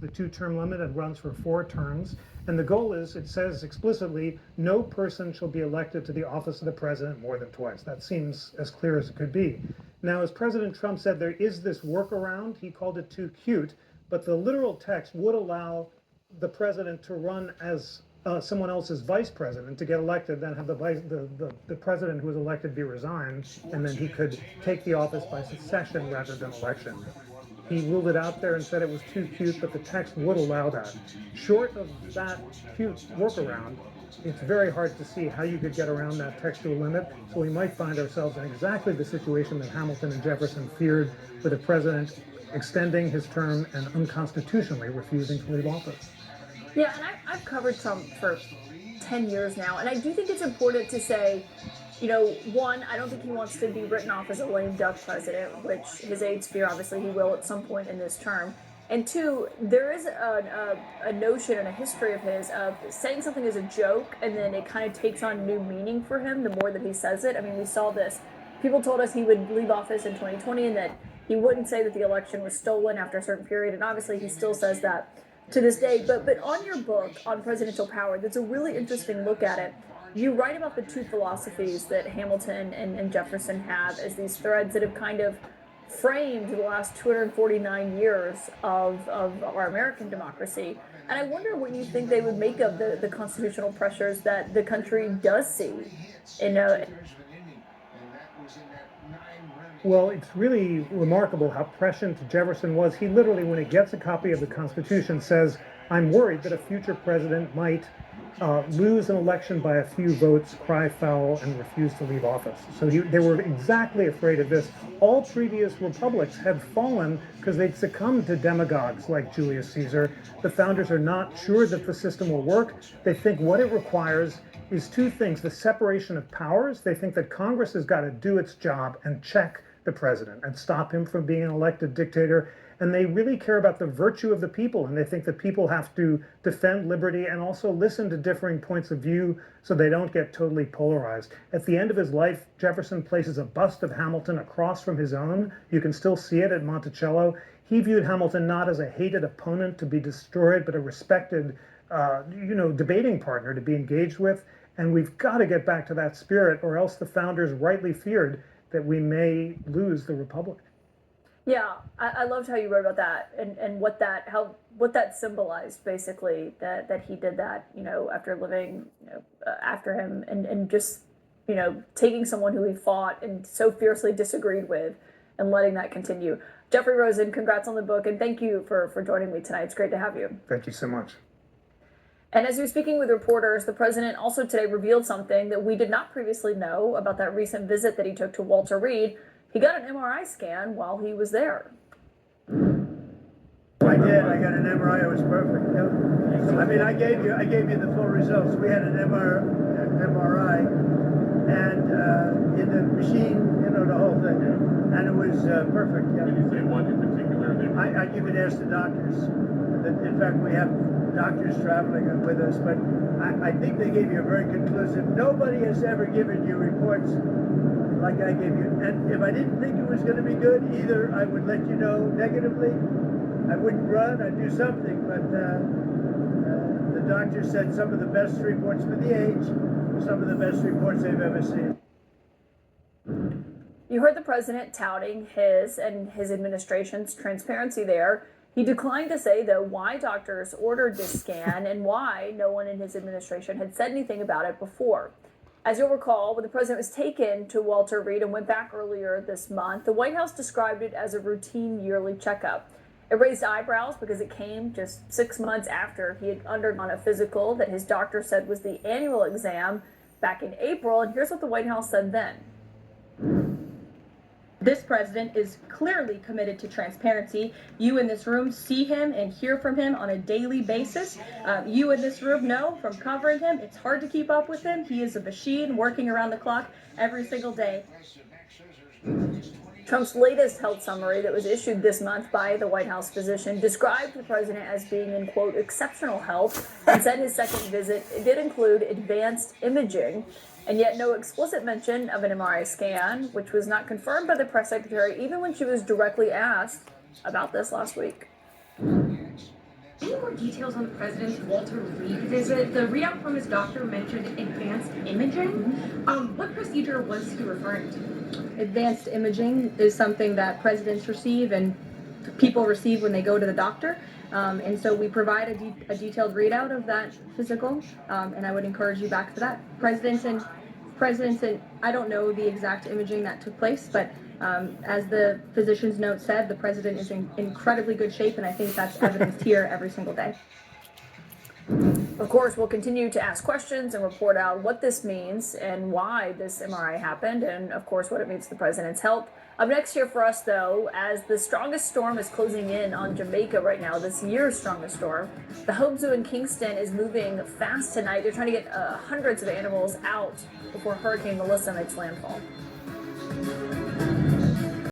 the two-term limit and runs for 4 terms. And the goal is, it says explicitly, no person shall be elected to the office of the president more than twice. That seems as clear as it could be. Now, as President Trump said, there is this workaround. He called it too cute, but the literal text would allow the president to run as someone else's vice president to get elected, then have the president who was elected be resigned, and then he could take the office by succession rather than election. He ruled it out there and said it was too cute, but the text would allow that. Short of that cute workaround, it's very hard to see how you could get around that textual limit, so we might find ourselves in exactly the situation that Hamilton and Jefferson feared, with a president extending his term and unconstitutionally refusing to leave office. Yeah, and I've covered Trump for 10 years now, and I do think it's important to say, you know, one, I don't think he wants to be written off as a lame duck president, which his aides fear obviously he will at some point in this term. And two, there is a notion and a history of his of saying something as a joke, and then it kind of takes on new meaning for him the more that he says it. I mean, we saw this. People told us he would leave office in 2020 and that he wouldn't say that the election was stolen after a certain period, and obviously he still says that to this day. But on your book on presidential power, that's a really interesting look at it. You write about the two philosophies that Hamilton and Jefferson have as these threads that have kind of framed the last 249 years of our American democracy. And I wonder what you think they would make of the constitutional pressures that the country does see in Well, it's really remarkable how prescient Jefferson was. He literally, when he gets a copy of the Constitution, says, I'm worried that a future president might lose an election by a few votes, cry foul, and refuse to leave office. So they were exactly afraid of this. All previous republics had fallen because they'd succumbed to demagogues like Julius Caesar. The founders are not sure that the system will work. They think what it requires is two things: the separation of powers. They think that Congress has got to do its job and check the president and stop him from being an elected dictator. And they really care about the virtue of the people, and they think that people have to defend liberty and also listen to differing points of view so they don't get totally polarized. At the end of his life, Jefferson places a bust of Hamilton across from his own. You can still see it at Monticello. He viewed Hamilton not as a hated opponent to be destroyed, but a respected, debating partner to be engaged with. And we've got to get back to that spirit, or else the founders rightly feared that we may lose the republic. Yeah, I loved how you wrote about that and what that symbolized, basically, that he did that, after living, after him, and just, taking someone who he fought and so fiercely disagreed with and letting that continue. Jeffrey Rosen, congrats on the book, and thank you for joining me tonight. It's great to have you. Thank you so much. And as you're speaking with reporters, the president also today revealed something that we did not previously know about that recent visit that he took to Walter Reed. He got an MRI scan while he was there. I did. I got an MRI. It was perfect. I mean, I gave you the full results. We had an MRI, and in the machine, the whole thing, and it was perfect. Yeah. Did you say one in particular? You could ask the doctors. In fact, we have doctors traveling with us, but I think they gave you a very conclusive. Nobody has ever given you reports like I gave you. And if I didn't think it was going to be good, either I would let you know negatively, I wouldn't run, I'd do something. But the doctor said some of the best reports for the age, some of the best reports they've ever seen. You heard the president touting his and his administration's transparency there. He declined to say, though, why doctors ordered this scan and why no one in his administration had said anything about it before. As you'll recall, when the president was taken to Walter Reed and went back earlier this month, the White House described it as a routine yearly checkup. It raised eyebrows because it came just 6 months after he had undergone a physical that his doctor said was the annual exam back in April, and here's what the White House said then. This president is clearly committed to transparency. You in this room see him and hear from him on a daily basis. You in this room know from covering him, it's hard to keep up with him. He is a machine working around the clock every single day. Trump's latest health summary that was issued this month by the White House physician described the president as being in, quote, exceptional health, and said his second visit did include advanced imaging, and yet no explicit mention of an MRI scan, which was not confirmed by the press secretary even when she was directly asked about this last week. details on the president's Walter Reed visit. The readout from his doctor mentioned advanced imaging. What procedure was he referring to? Advanced imaging is something that presidents receive and people receive when they go to the doctor. And so we provide a detailed readout of that physical, and I would encourage you back to that. Presidents and I don't know the exact imaging that took place, but as the physician's note said, the president is in incredibly good shape, and I think that's evidenced here every single day. Of course, we'll continue to ask questions and report out what this means and why this MRI happened, and of course, what it means to the president's health. Up next here for us, though, as the strongest storm is closing in on Jamaica right now, this year's strongest storm, the Hope Zoo in Kingston is moving fast tonight. They're trying to get hundreds of animals out before Hurricane Melissa makes landfall.